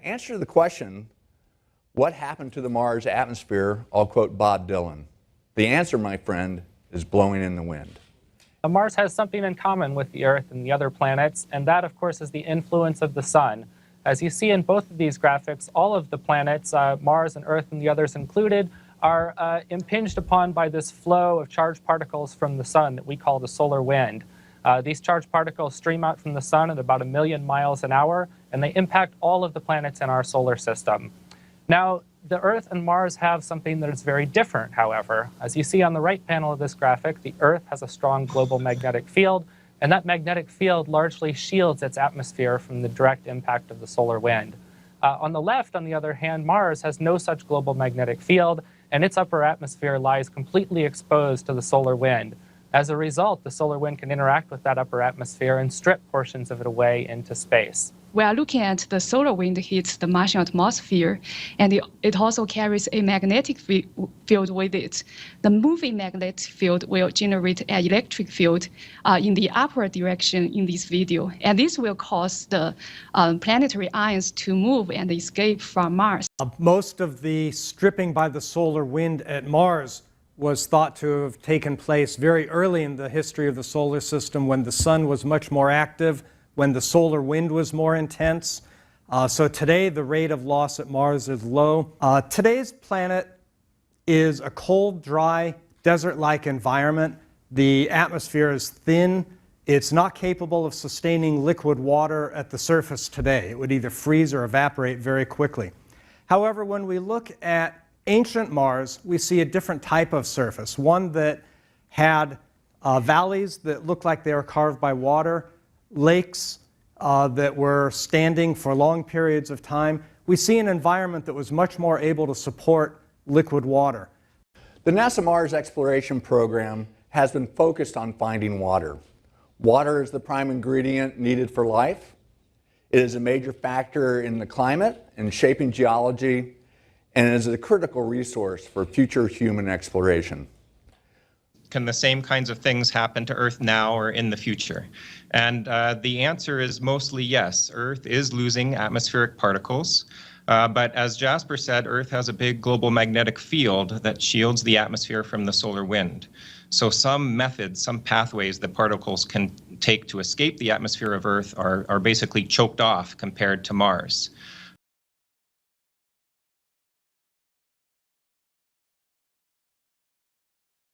answer the question, what happened to the Mars atmosphere? I'll quote Bob Dylan. The answer, my friend, is blowing in the wind. Mars has something in common with the Earth and the other planets, and that, of course, is the influence of the sun. As you see in both of these graphics, all of the planets, Mars and Earth and the others included, are impinged upon by this flow of charged particles from the sun that we call the solar wind. These charged particles stream out from the sun at about 1 million miles an hour, and they impact all of the planets in our solar system. Now, the Earth and Mars have something that is very different, however. As you see on the right panel of this graphic, the Earth has a strong global magnetic field, and that magnetic field largely shields its atmosphere from the direct impact of the solar wind. On the left, on the other hand, Mars has no such global magnetic field, and its upper atmosphere lies completely exposed to the solar wind. As a result, the solar wind can interact with that upper atmosphere and strip portions of it away into space. We are looking at the solar wind hits the Martian atmosphere, and it also carries a magnetic field with it. The moving magnetic field will generate an electric field in the upward direction in this video, and this will cause the planetary ions to move and escape from Mars. Most of the stripping by the solar wind at Mars was thought to have taken place very early in the history of the solar system, when the sun was much more active, when the solar wind was more intense. So today the rate of loss at Mars is low. Today's planet is a cold, dry, desert-like environment. The atmosphere is thin. It's not capable of sustaining liquid water at the surface today. It would either freeze or evaporate very quickly. However, when we look at ancient Mars, we see a different type of surface, one that had valleys that looked like they were carved by water, lakes that were standing for long periods of time. We see an environment that was much more able to support liquid water. The NASA Mars exploration program has been focused on finding water. Water is the prime ingredient needed for life. It is a major factor in the climate and shaping geology, and it is a critical resource for future human exploration. Can the same kinds of things happen to Earth now or in the future? And the answer is mostly yes. Earth is losing atmospheric particles. But as Jasper said, Earth has a big global magnetic field that shields the atmosphere from the solar wind. So some methods, some pathways that particles can take to escape the atmosphere of Earth are basically choked off compared to Mars.